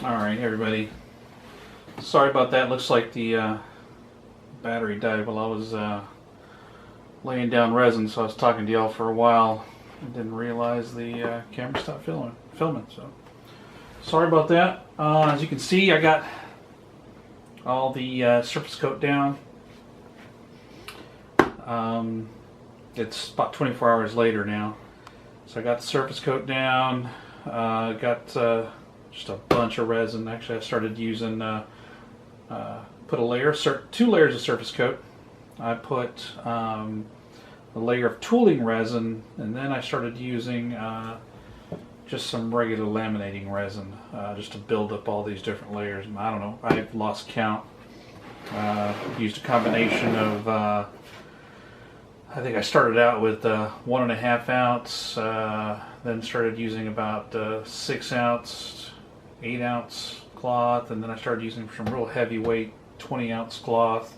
Alright, everybody. Sorry about that. Looks like the battery died while I was laying down resin, so I was talking to y'all for a while. I didn't realize the camera stopped filming, so sorry about that. As you can see, I got all the surface coat down. It's about 24 hours later now. So I got the surface coat down, got just a bunch of resin. Actually, I started using, put two layers of surface coat. I put a layer of tooling resin, and then I started using just some regular laminating resin, just to build up all these different layers. And I don't know, I've lost count. Used a combination of I think I started out with 1.5 ounce, then started using about 6 ounce, 8 ounce cloth, and then I started using some real heavyweight 20 ounce cloth.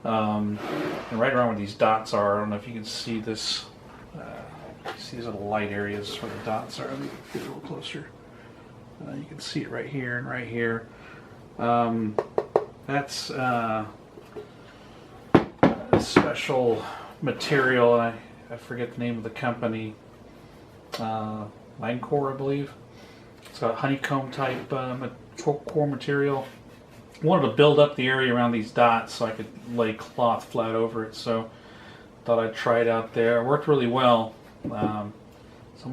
And right around where these dots are, I don't know if you can see this, see these little light areas where the dots are. Let me get a little closer. You can see it right here and right here. That's a special material, and I forget the name of the company, Langcore, I believe. It's got honeycomb type core material. I wanted to build up the area around these dots so I could lay cloth flat over it, so thought I'd try it out there. It worked really well, so I'm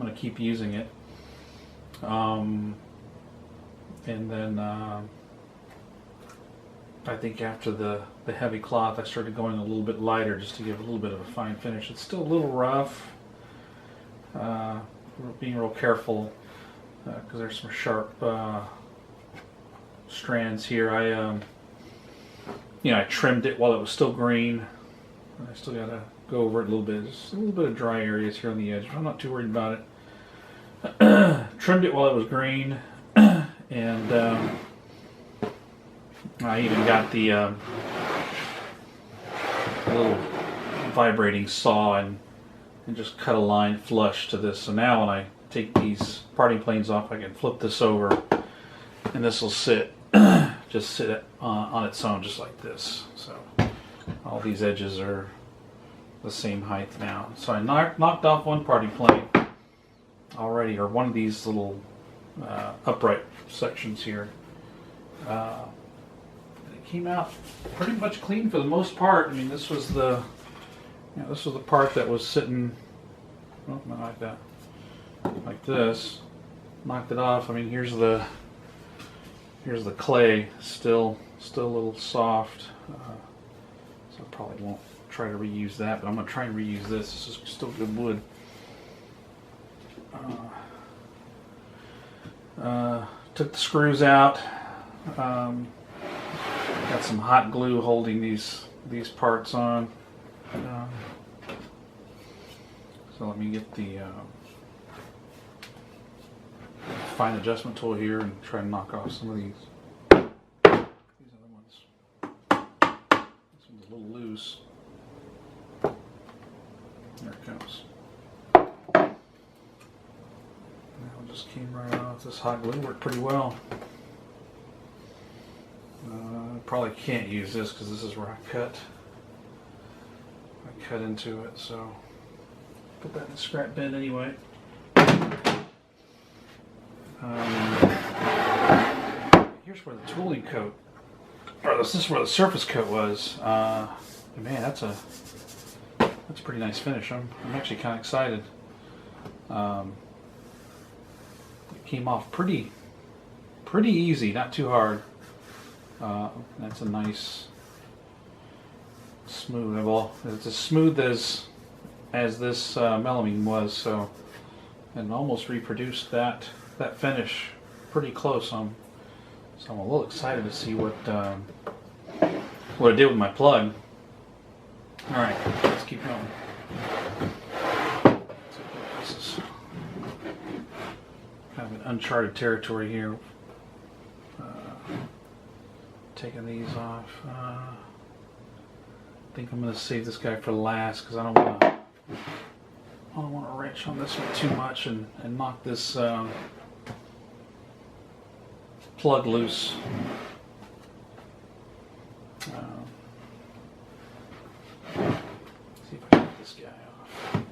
going to keep using it. And then I think after the heavy cloth, I started going a little bit lighter just to give a little bit of a fine finish. It's still a little rough. Being real careful because there's some sharp strands here. I trimmed it while it was still green. I still got to go over it a little bit. Just a little bit of dry areas here on the edge. I'm not too worried about it. Trimmed it while it was green, and I even got the little vibrating saw and just cut a line flush to this. So now when I take these parting planes off, I can flip this over, and this will sit on its own, just like this. So all these edges are the same height now. So I knocked off one parting plane already, or one of these little upright sections here. Came out pretty much clean for the most part. I mean, this was the part that was sitting, oh, not like that, like this. Knocked it off. I mean, here's the clay, still a little soft. So I probably won't try to reuse that, but I'm gonna try and reuse this. This is still good wood. Took the screws out. Got some hot glue holding these parts on. So let me get the fine adjustment tool here and try and knock off some of these other ones. This one's a little loose. There it comes. That one just came right off. This hot glue worked pretty well. Probably can't use this because this is where I cut into it, so put that in the scrap bin anyway. Here's where the tooling coat, or this is where the surface coat was. Man, that's a pretty nice finish. I'm actually kind of excited. It came off pretty easy, not too hard. That's a nice smooth. Well, it's as smooth as this melamine was, so and almost reproduced that finish pretty close. So I'm a little excited to see what I did with my plug. All right, let's keep going. This is kind of an uncharted territory here. Taking these off. I think I'm going to save this guy for last because I don't want to wrench on this one too much and knock this plug loose. See if I can get this guy off.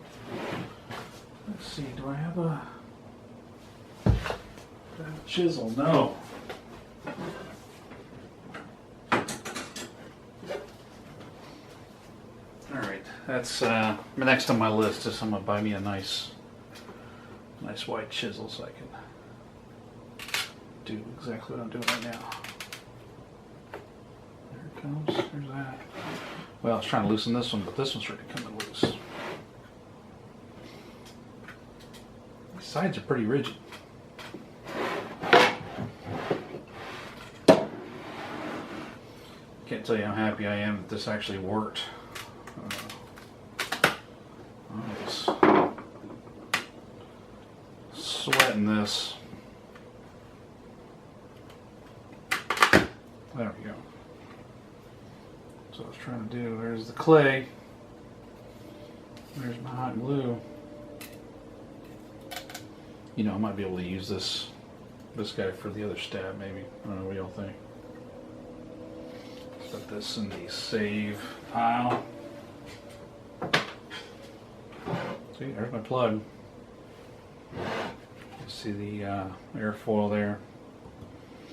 Let's see, do I have a chisel? No. Alright, that's next on my list is I'm going to buy me a nice wide chisel so I can do exactly what I'm doing right now. There it comes, there's that. Well, I was trying to loosen this one, but this one's already coming loose. The sides are pretty rigid. Can't tell you how happy I am that this actually worked. I was sweating this. There we go. So I was trying to do, there's the clay. There's my hot glue. You know, I might be able to use this guy for the other stab maybe. I don't know what y'all think. Put this in the save pile. See, there's my plug. You see the airfoil there.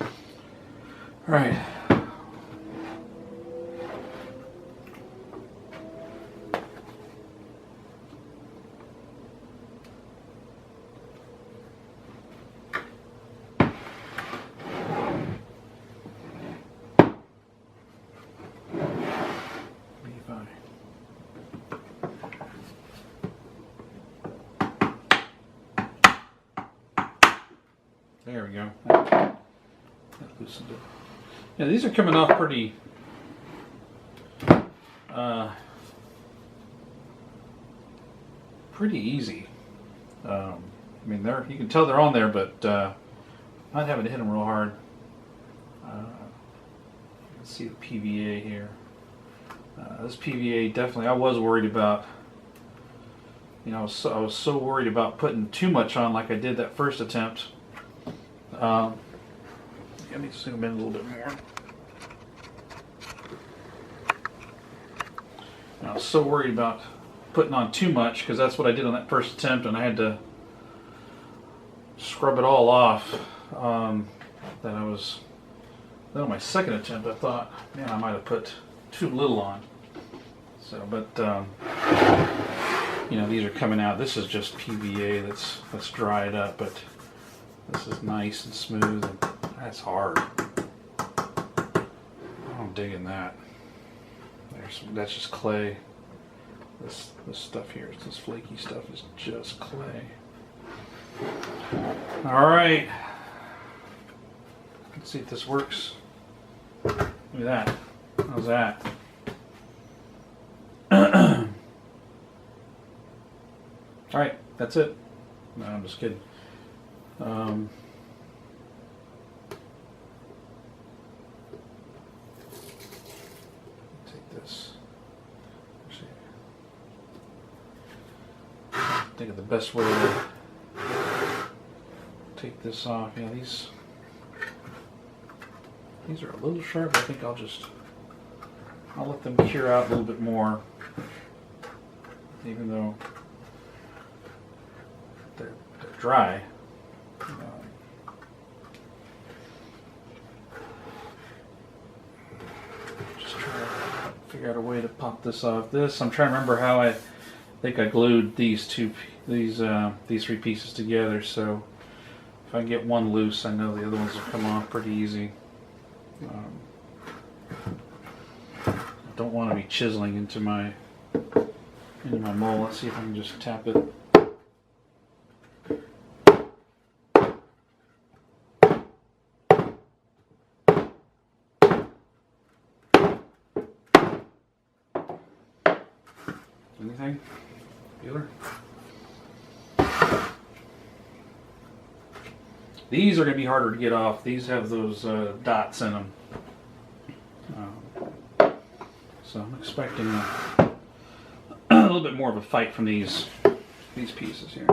All right. There we go. That loosened it. Yeah, these are coming off pretty pretty easy. I mean, you can tell they're on there, but not having to hit them real hard. You can see the PVA here. This PVA definitely, I was worried about. You know, I was so worried about putting too much on, like I did that first attempt. I need to zoom in a little bit more. I was so worried about putting on too much because that's what I did on that first attempt, and I had to scrub it all off. Then on my second attempt, I thought, man, I might have put too little on. So, but you know, these are coming out. This is just PVA that's dried up, but this is nice and smooth, and that's hard. I'm digging that. That's just clay. This stuff here, this flaky stuff is just clay. All right. Let's see if this works. Look at that. How's that? All right, that's it. No, I'm just kidding. Take this. Actually, I think of the best way to take this off. Yeah, these are a little sharp. I think I'll let them cure out a little bit more, even though they're dry. Just try to figure out a way to pop this off. I'm trying to remember how I think I glued these three pieces together. So if I can get one loose, I know the other ones will come off pretty easy. I don't want to be chiseling into my mold. Let's see if I can just tap it. Anything? Feeler? These are going to be harder to get off. These have those dots in them. So I'm expecting a little bit more of a fight from these pieces here.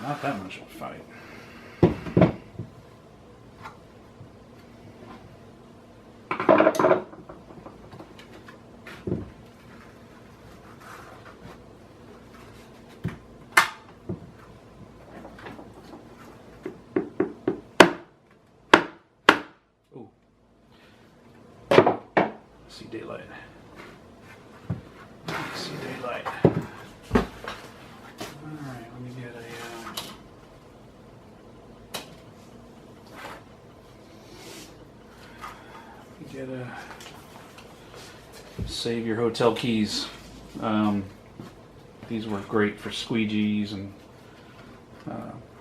not that much of a fight. Ooh. See daylight. See daylight. Alright, let me get save your hotel keys. These work great for squeegees and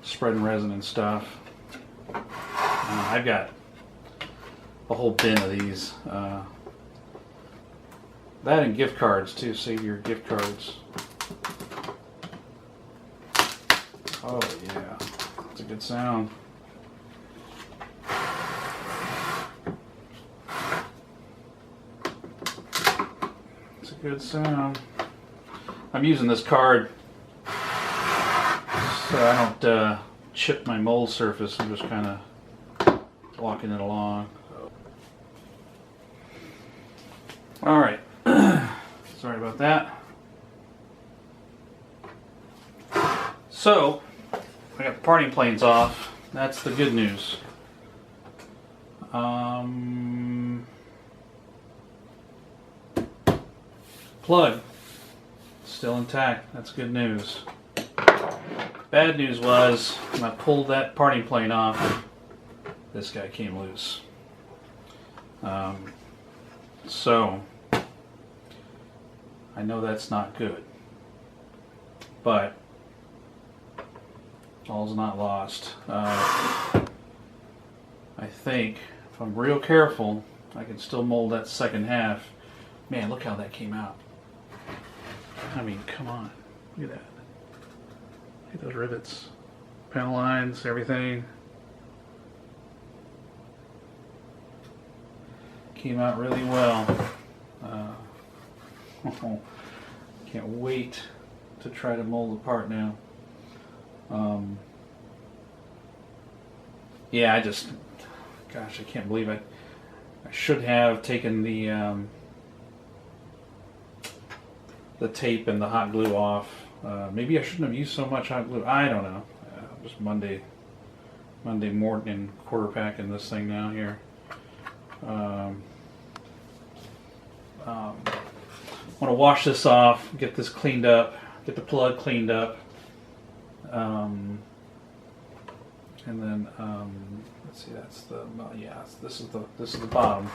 spreading resin and stuff. I've got a whole bin of these. That and gift cards too. Save your gift cards. Oh yeah, that's a good sound. It's a good sound. I'm using this card so I don't chip my mold surface. I'm just kind of walking it along. All right. Sorry about that. So, I got the parting planes off. That's the good news. Plug still intact. That's good news. Bad news was when I pulled that parting plane off, this guy came loose. So I know that's not good, but all's not lost. I think if I'm real careful, I can still mold that second half. Man, look how that came out. I mean, come on. Look at that. Look at those rivets. Panel lines, everything. Came out really well. Can't wait to try to mold the part now. Yeah, gosh, I can't believe it. I should have taken the tape and the hot glue off. Maybe I shouldn't have used so much hot glue. I don't know. Just Monday morning quarter packing this thing down here. Want to wash this off, get this cleaned up, get the plug cleaned up, and then let's see. That's the This is the bottom.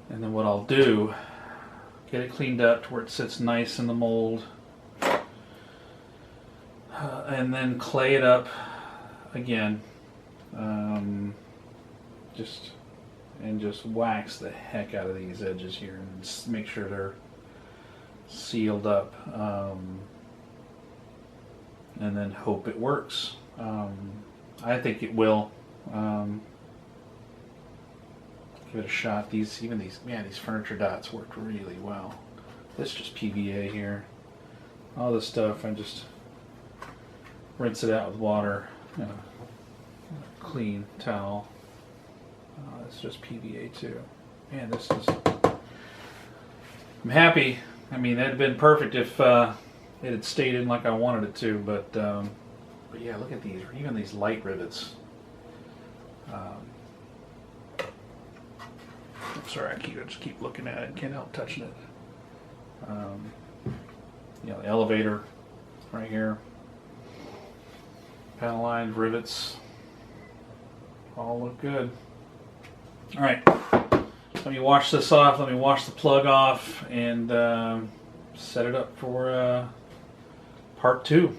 And then what I'll do, get it cleaned up to where it sits nice in the mold, and then clay it up again. Just wax the heck out of these edges here and make sure they're sealed up, and then hope it works. I think it will. Give it a shot. These furniture dots worked really well. This is just PVA here. All this stuff, I just rinse it out with water, clean towel. It's just PVA too. Man, I'm happy. I mean, that'd been perfect if it had stayed in like I wanted it to, but yeah, look at these, even these light rivets. I'm sorry, I just keep looking at it, can't help touching it. The elevator right here. Panel lines, rivets, all look good. All right, let me wash this off, let me wash the plug off, and set it up for part 2.